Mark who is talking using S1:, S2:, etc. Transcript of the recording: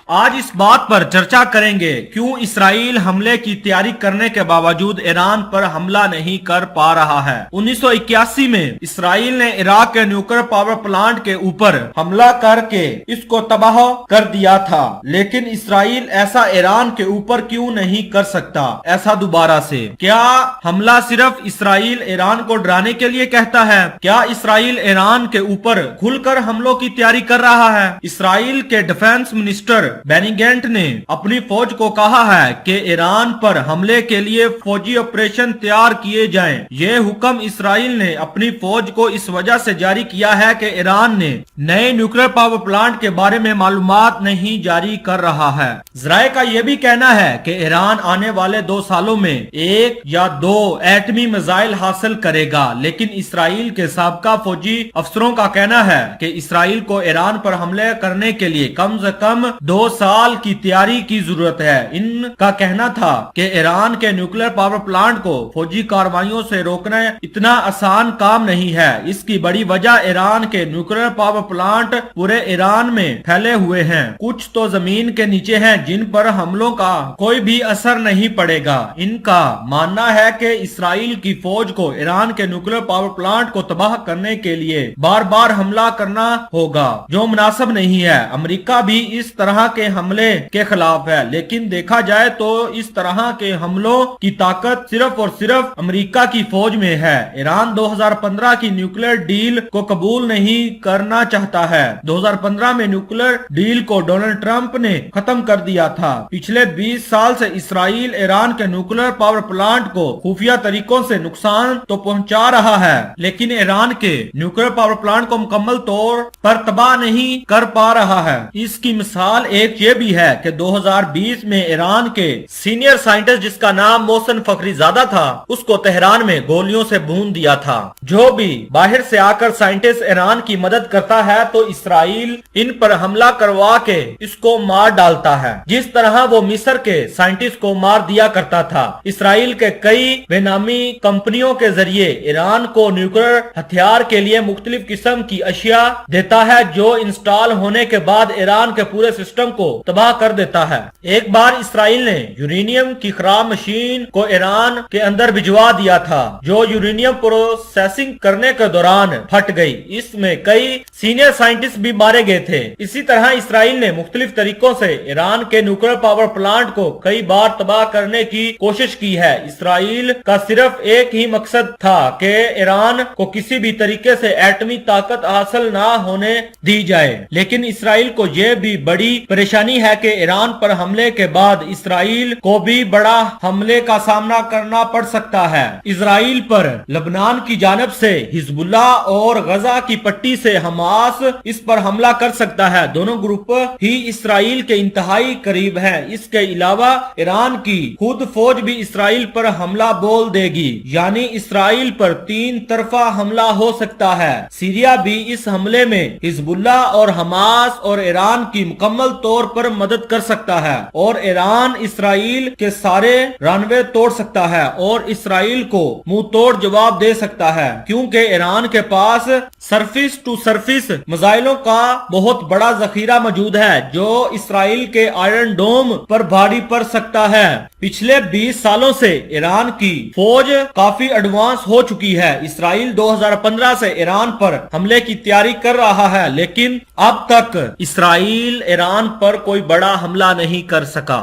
S1: آج اس بات پر چرچا کریں گے کیوں اسرائیل حملے کی تیاری کرنے کے باوجود ایران پر حملہ نہیں کر پا رہا ہے۔ 1981 میں اسرائیل نے عراق کے نیوکلیئر پاور پلانٹ کے اوپر حملہ کر کے اس کو تباہ کر دیا تھا، لیکن اسرائیل ایسا ایران کے اوپر کیوں نہیں کر سکتا ایسا دوبارہ سے؟ کیا حملہ صرف اسرائیل ایران کو ڈرانے کے لیے کہتا ہے؟ کیا اسرائیل ایران کے اوپر کھل کر حملوں کی تیاری کر رہا ہے؟ اسرائیل کے ڈیفنس منسٹر بینی گینٹ نے اپنی فوج کو کہا ہے کہ ایران پر حملے کے لیے فوجی آپریشن تیار کیے جائیں۔ یہ حکم اسرائیل نے اپنی فوج کو اس وجہ سے جاری کیا ہے کہ ایران نے نئے نیوکلیئر پاور پلانٹ کے بارے میں معلومات نہیں جاری کر رہا ہے۔ ذرائع کا یہ بھی کہنا ہے کہ ایران آنے والے 2 سالوں میں 1 یا 2 ایٹمی میزائل حاصل کرے گا، لیکن اسرائیل کے سابقہ فوجی افسروں کا کہنا ہے کہ اسرائیل کو ایران پر حملے کرنے کے لیے کم سے کم 2 سال کی تیاری کی ضرورت ہے۔ ان کا کہنا تھا کہ ایران کے نیوکلیئر پاور پلانٹ کو فوجی کارروائیوں سے روکنا اتنا آسان کام نہیں ہے۔ اس کی بڑی وجہ ایران کے نیوکلیئر پاور پلانٹ پورے ایران میں پھیلے ہوئے ہیں، کچھ تو زمین کے نیچے ہیں جن پر حملوں کا کوئی بھی اثر نہیں پڑے گا۔ ان کا ماننا ہے کہ اسرائیل کی فوج کو ایران کے نیوکلیئر پاور پلانٹ کو تباہ کرنے کے لیے بار بار حملہ کرنا ہوگا، جو مناسب نہیں ہے۔ امریکہ بھی اس طرح کے حملے کے خلاف ہے، لیکن دیکھا جائے تو اس طرح کے حملوں کی طاقت صرف اور صرف امریکہ کی فوج میں ہے۔ ایران 2015 کی نیوکلیئر ڈیل کو قبول نہیں کرنا چاہتا ہے۔ 2015 میں نیوکلیئر ڈیل کو ڈونلڈ ٹرمپ نے ختم کر دیا تھا۔ پچھلے 20 سال سے اسرائیل ایران کے نیوکلیئر پاور پلانٹ کو خفیہ طریقوں سے نقصان تو پہنچا رہا ہے، لیکن ایران کے نیوکلیئر پاور پلانٹ کو مکمل طور پر تباہ نہیں کر پا رہا ہے۔ اس کی مثال ایک یہ بھی ہے کہ 2020 میں ایران کے سینئر سائنٹسٹ جس کا نام محسن فخری زادہ تھا، اس کو تہران میں گولیوں سے بھون دیا تھا۔ جو بھی باہر سے آ کر سائنٹسٹ ایران کی مدد کرتا ہے تو اسرائیل ان پر حملہ کروا کے اس کو مار ڈالتا ہے، جس طرح وہ مصر کے سائنٹسٹ کو مار دیا کرتا تھا۔ اسرائیل کے کئی بے نامی کمپنیوں کے ذریعے ایران کو نیوکلیئر ہتھیار کے لیے مختلف قسم کی اشیاء دیتا ہے، جو انسٹال ہونے کے بعد ایران کے پورے سسٹم کو تباہ کر دیتا ہے۔ ایک بار اسرائیل نے یورینیم کی خراب مشین کو ایران کے اندر بھجوا دیا تھا، جو یورینیم پروسیسنگ کرنے کے دوران پھٹ گئی۔ اس میں کئی سینئر سائنٹسٹ بھی مارے گئے تھے۔ اسی طرح اسرائیل نے مختلف طریقوں سے ایران کے نیوکلیئر پاور پلانٹ کو کئی بار تباہ کرنے کی کوشش کی ہے۔ اسرائیل کا صرف ایک ہی مقصد تھا کہ ایران کو کسی بھی طریقے سے ایٹمی طاقت حاصل نہ ہونے دی جائے، لیکن اسرائیل کو یہ بھی بڑی پریشانی ہے کہ ایران پر حملے کے بعد اسرائیل کو بھی بڑا حملے کا سامنا کرنا پڑ سکتا ہے۔ اسرائیل پر لبنان کی جانب سے حزب اللہ اور غزہ کی پٹی سے حماس اس پر حملہ کر سکتا ہے۔ دونوں گروپ ہی اسرائیل کے انتہائی قریب ہیں۔ اس کے علاوہ ایران کی خود فوج بھی اسرائیل پر حملہ بول دے گی، یعنی اسرائیل پر 3 طرفہ حملہ ہو سکتا ہے۔ سیریا بھی اس حملے میں حزب اللہ اور حماس اور ایران کی مکمل طور پر مدد کر سکتا ہے، اور ایران اسرائیل کے سارے رنوے توڑ سکتا ہے اور اسرائیل کو منہ توڑ جواب دے سکتا ہے، کیونکہ ایران کے پاس سرفیس ٹو سرفیس میزائلوں کا بہت بڑا ذخیرہ موجود ہے، جو اسرائیل کے آئرن ڈوم پر بھاری پڑ سکتا ہے۔ پچھلے 20 سالوں سے ایران کی فوج کافی ایڈوانس ہو چکی ہے۔ اسرائیل 2015 سے ایران پر حملے کی تیاری کر رہا ہے، لیکن اب تک اسرائیل ایران پر کوئی بڑا حملہ نہیں کر سکا۔